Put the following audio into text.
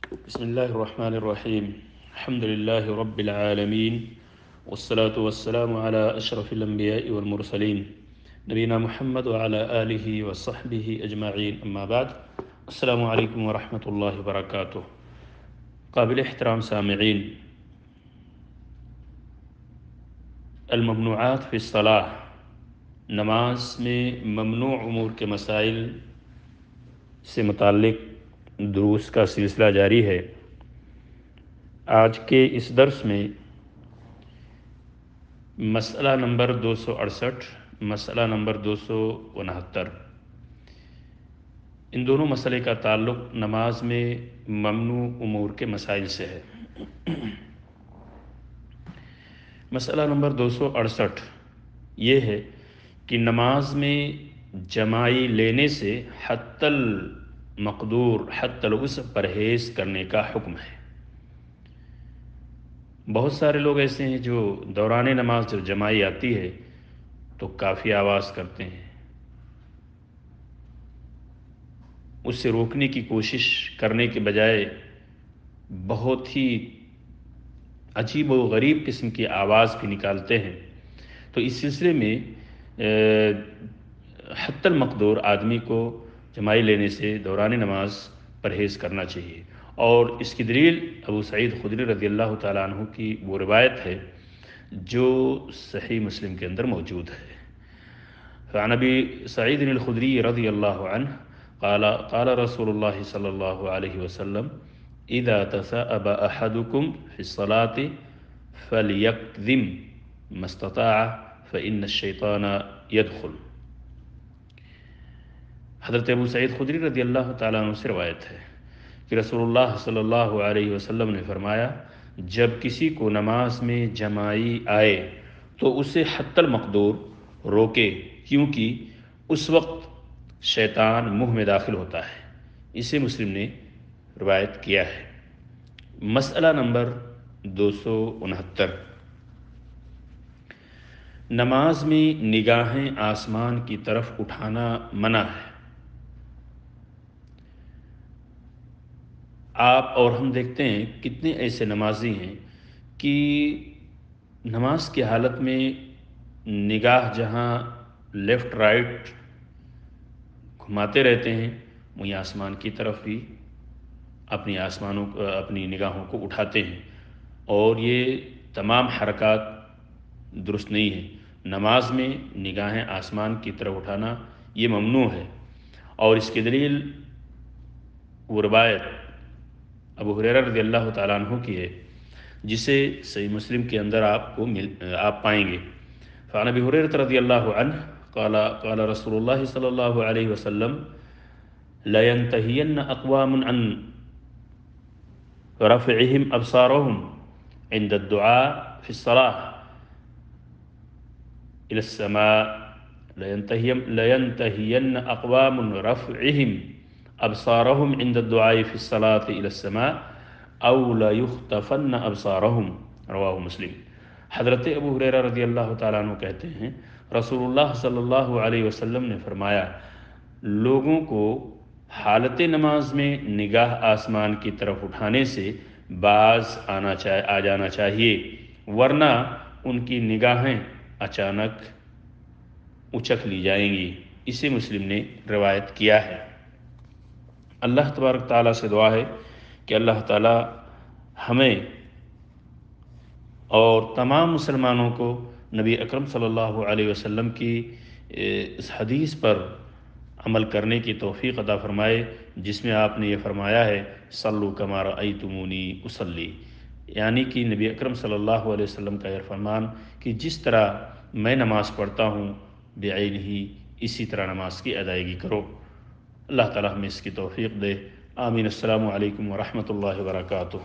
بسم الله الرحمن الرحيم. الحمد لله رب العالمين، والصلاة والسلام على أشرف الأنبياء والمرسلين نبينا محمد وعلى آله وصحبه أجمعين، أما بعد. السلام عليكم ورحمة الله وبركاته. قابل احترام سامعین، الممنوعات فی الصلاح، نماز میں ممنوع امور کے مسائل سے متعلق دروس کا سلسلہ جاری ہے۔ آج کے اس درس میں مسئلہ نمبر 268، مسئلہ نمبر 269، ان دونوں مسئلے کا تعلق نماز میں ممنوع امور کے مسائل سے ہے۔ مسئلہ نمبر 268 یہ ہے کہ نماز میں جماعی لینے سے حتی المقدور، حتی الوسع پرہیز کرنے کا حکم ہے۔ بہت سارے لوگ ایسے ہیں جو دوران نماز جب جماعی آتی ہے تو کافی آواز کرتے ہیں، اس سے روکنے کی کوشش کرنے کے بجائے بہت ہی عجیب و غریب قسم کی آواز بھی نکالتے ہیں۔ تو اس سلسلے میں حتی المقدور آدمی کو جماعی لینے سے دوران نماز پرہیز کرنا چاہیے، اور اس کی دلیل ابو سعید خدری رضی اللہ تعالیٰ عنہ کی وہ روایت ہے جو صحیح مسلم کے اندر موجود ہے۔ فعن ابی سعید الخدری رضی اللہ عنہ قال رسول اللہ صلی اللہ علیہ وسلم اذا تثاءب احدکم فی الصلاة فلیکذم ما استطاع فإن الشیطان يدخل۔ حضرت ابو سعید خدری رضی اللہ تعالیٰ عنہ سے روایت ہے کہ رسول اللہ صلی اللہ علیہ وسلم نے فرمایا، جب کسی کو نماز میں جماعی آئے تو اسے حتی المقدور روکے، کیونکہ اس وقت شیطان منہ میں داخل ہوتا ہے۔ اسے مسلم نے روایت کیا ہے۔ مسئلہ نمبر 269، نماز میں نگاہیں آسمان کی طرف اٹھانا منع ہے۔ آپ اور ہم دیکھتے ہیں کتنے ایسے نمازی ہیں کہ نماز کی حالت میں نگاہ جہاں لیفٹ رائٹ گھماتے رہتے ہیں، وہیں آسمان کی طرف بھی اپنی نگاہوں کو اٹھاتے ہیں، اور یہ تمام حرکات درست نہیں ہیں۔ نماز میں نگاہیں آسمان کی طرف اٹھانا یہ ممنوع ہے، اور اس کی دلیل وہ روایت ابو ہریرہ رضی اللہ تعالیٰ عنہ کی ہے جسے صحیح مسلم کے اندر آپ پائیں گے۔ فعن ابی ہریرہ رضی اللہ عنہ قال رسول اللہ صلی اللہ علیہ وسلم لَيَنْتَهِيَنَّ أَقْوَامٌ عَنْ رَفْعِهِمْ أَبْصَارَهُمْ عِنْدَ الدُّعَاءِ فِي الصَّلَاةِ إِلَى السَّمَاءِ لَيَنْتَهِيَنَّ أَقْوَامٌ رَفْعِهِمْ أَبْصَارَهُمْ عِنْدَ الدُّعَاءِ فِي الصَّلَاةِ إِلَى السَّمَاءِ أَوْ لَيُخْتَفَنَّ أَبْصَارَهُمْ، رواہ مسلم۔ حضرت ابو ہریرہ رضی اللہ تعالیٰ عنہ کہتے ہیں رسول اللہ صلی اللہ علیہ وسلم نے فرمایا، لوگوں کو حالت نماز میں نگاہ آسمان کی طرف اٹھانے سے باز آ جانا چاہیے، ورنہ ان کی نگاہیں اچانک اچک لی جائیں گی۔ اسے مسلم نے روایت کیا ہے۔ اللہ تبارک تعالیٰ سے دعا ہے کہ اللہ تعالیٰ ہمیں اور تمام مسلمانوں کو نبی اکرم صلی اللہ علیہ وسلم کی اس حدیث پر عمل کرنے کی توفیق عطا فرمائے جس میں آپ نے یہ فرمایا ہے صلو کما رأیتمونی اصلی، یعنی کہ نبی اکرم صلی اللہ علیہ وسلم کا یہ فرمان کہ جس طرح میں نماز پڑھتا ہوں بعینہ اسی طرح نماز کی ادائیگی کرو۔ اللہ تعالیٰ ہمیں اس کی توفیق دے، آمین۔ السلام علیکم ورحمۃ اللہ وبرکاتہ۔